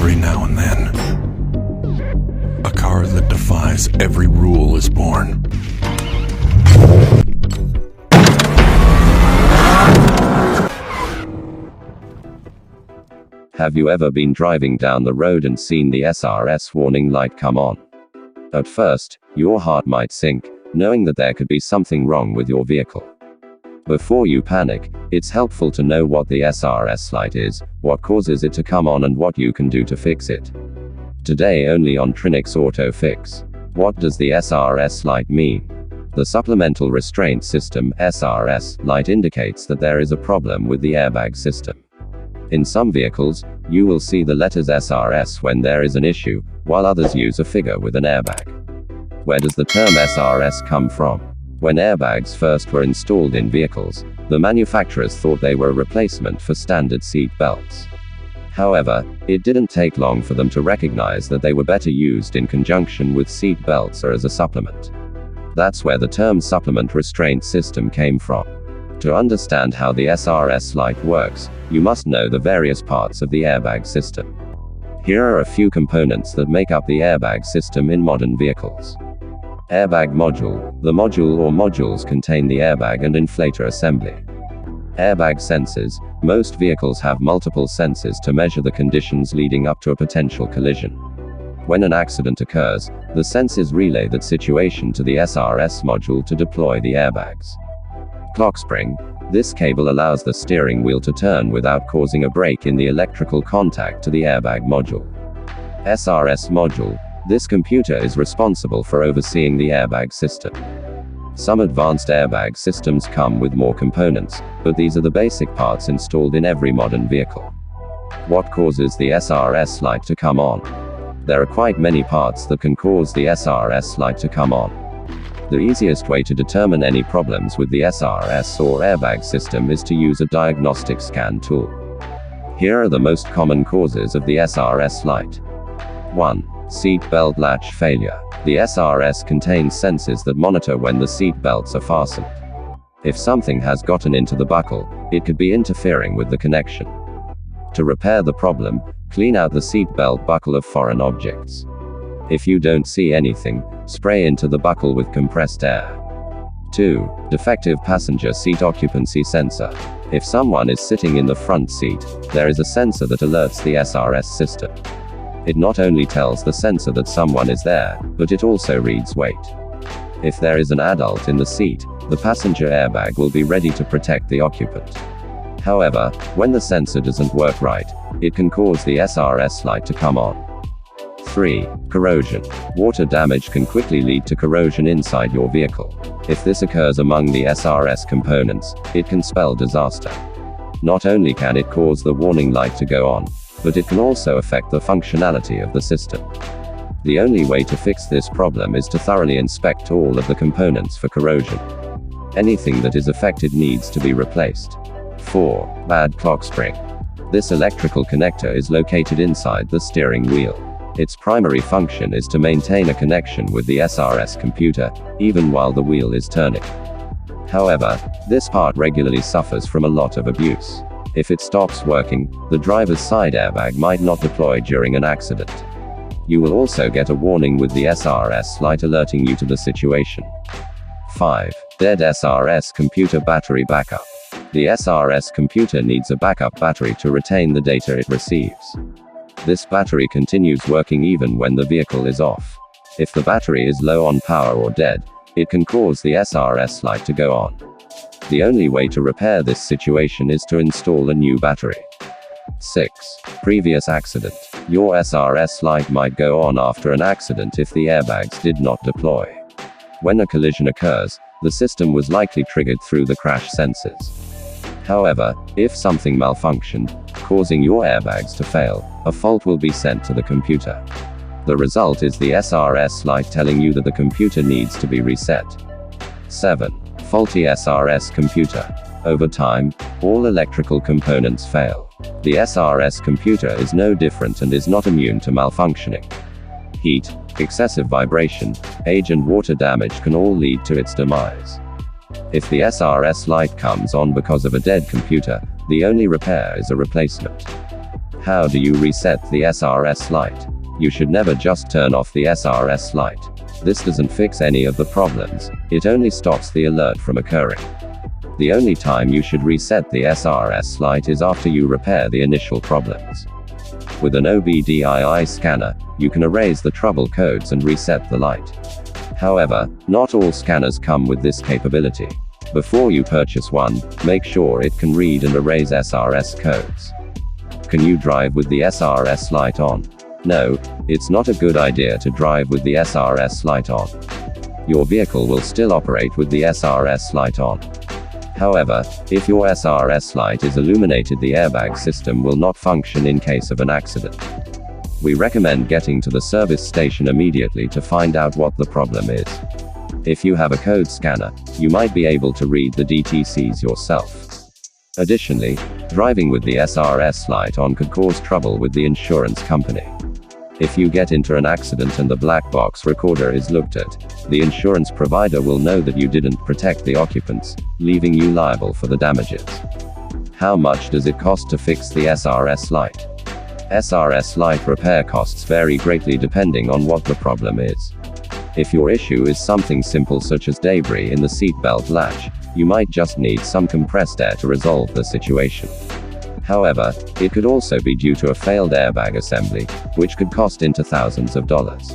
Every now and then, a car that defies every rule is born. Have you ever been driving down the road and seen the SRS warning light come on? At first, your heart might sink, knowing that there could be something wrong with your vehicle. Before you panic, it's helpful to know what the SRS light is, what causes it to come on, and what you can do to fix it. Today only on Trinix Auto Fix. What does the SRS light mean? The Supplemental Restraint System (SRS) light indicates that there is a problem with the airbag system. In some vehicles, you will see the letters SRS when there is an issue, while others use a figure with an airbag. Where does the term SRS come from? When airbags first were installed in vehicles, the manufacturers thought they were a replacement for standard seat belts. However, it didn't take long for them to recognize that they were better used in conjunction with seat belts or as a supplement. That's where the term supplement restraint system came from. To understand how the SRS light works, you must know the various parts of the airbag system. Here are a few components that make up the airbag system in modern vehicles. Airbag module. The module or modules contain the airbag and inflator assembly. Airbag sensors. Most vehicles have multiple sensors to measure the conditions leading up to a potential collision. When an accident occurs, the sensors relay that situation to the SRS module to deploy the airbags. Clock spring. This cable allows the steering wheel to turn without causing a break in the electrical contact to the airbag module. SRS module. This computer is responsible for overseeing the airbag system. Some advanced airbag systems come with more components, but these are the basic parts installed in every modern vehicle. What causes the SRS light to come on? There are quite many parts that can cause the SRS light to come on. The easiest way to determine any problems with the SRS or airbag system is to use a diagnostic scan tool. Here are the most common causes of the SRS light. 1. Seat belt latch failure. The SRS contains sensors that monitor when the seat belts are fastened. If something has gotten into the buckle, it could be interfering with the connection. To repair the problem, clean out the seat belt buckle of foreign objects. If you don't see anything, spray into the buckle with compressed air. 2. Defective passenger seat occupancy sensor. If someone is sitting in the front seat, there is a sensor that alerts the SRS system. It not only tells the sensor that someone is there, but it also reads weight. If there is an adult in the seat, the passenger airbag will be ready to protect the occupant. However, when the sensor doesn't work right, it can cause the SRS light to come on. 3. Corrosion. Water damage can quickly lead to corrosion inside your vehicle. If this occurs among the SRS components, it can spell disaster. Not only can it cause the warning light to go on, but it can also affect the functionality of the system. The only way to fix this problem is to thoroughly inspect all of the components for corrosion. Anything that is affected needs to be replaced. 4. Bad clock spring. This electrical connector is located inside the steering wheel. Its primary function is to maintain a connection with the SRS computer, even while the wheel is turning. However, this part regularly suffers from a lot of abuse. If it stops working, the driver's side airbag might not deploy during an accident. You will also get a warning with the SRS light alerting you to the situation. 5. Dead SRS computer battery backup. The SRS computer needs a backup battery to retain the data it receives. This battery continues working even when the vehicle is off. If the battery is low on power or dead, it can cause the SRS light to go on. The only way to repair this situation is to install a new battery. 6. Previous accident. Your SRS light might go on after an accident if the airbags did not deploy. When a collision occurs, the system was likely triggered through the crash sensors. However, if something malfunctioned, causing your airbags to fail, a fault will be sent to the computer. The result is the SRS light telling you that the computer needs to be reset. 7. Faulty SRS computer. Over time, all electrical components fail. The SRS computer is no different and is not immune to malfunctioning. Heat, excessive vibration, age and water damage can all lead to its demise. If the SRS light comes on because of a dead computer, the only repair is a replacement. How do you reset the SRS light? You should never just turn off the SRS light. This doesn't fix any of the problems, it only stops the alert from occurring. The only time you should reset the SRS light is after you repair the initial problems. With an OBDII scanner, you can erase the trouble codes and reset the light. However, not all scanners come with this capability. Before you purchase one, make sure it can read and erase SRS codes. Can you drive with the SRS light on? No, it's not a good idea to drive with the SRS light on. Your vehicle will still operate with the SRS light on. However, if your SRS light is illuminated, the airbag system will not function in case of an accident. We recommend getting to the service station immediately to find out what the problem is. If you have a code scanner, you might be able to read the DTCs yourself. Additionally, driving with the SRS light on could cause trouble with the insurance company. If you get into an accident and the black box recorder is looked at, the insurance provider will know that you didn't protect the occupants, leaving you liable for the damages. How much does it cost to fix the SRS light? SRS light repair costs vary greatly depending on what the problem is. If your issue is something simple such as debris in the seatbelt latch, you might just need some compressed air to resolve the situation. However, it could also be due to a failed airbag assembly, which could cost into thousands of dollars.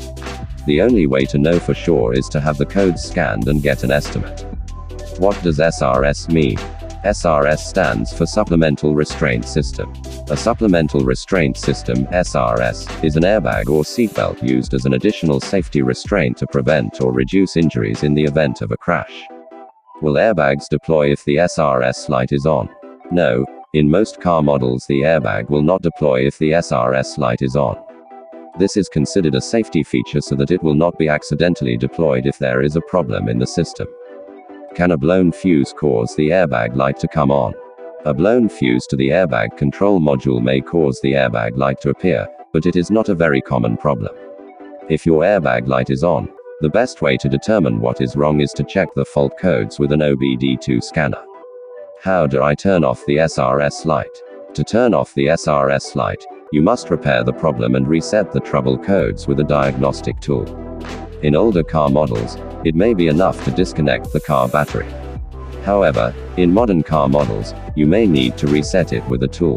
The only way to know for sure is to have the codes scanned and get an estimate. What does SRS mean? SRS stands for Supplemental Restraint System. A supplemental restraint system, SRS, is an airbag or seatbelt used as an additional safety restraint to prevent or reduce injuries in the event of a crash. Will airbags deploy if the SRS light is on? No. In most car models, the airbag will not deploy if the SRS light is on. This is considered a safety feature so that it will not be accidentally deployed if there is a problem in the system. Can a blown fuse cause the airbag light to come on? A blown fuse to the airbag control module may cause the airbag light to appear, but it is not a very common problem. If your airbag light is on, the best way to determine what is wrong is to check the fault codes with an OBD2 scanner. How do I turn off the SRS light? To turn off the SRS light, you must repair the problem and reset the trouble codes with a diagnostic tool. In older car models, it may be enough to disconnect the car battery. However, in modern car models, you may need to reset it with a tool.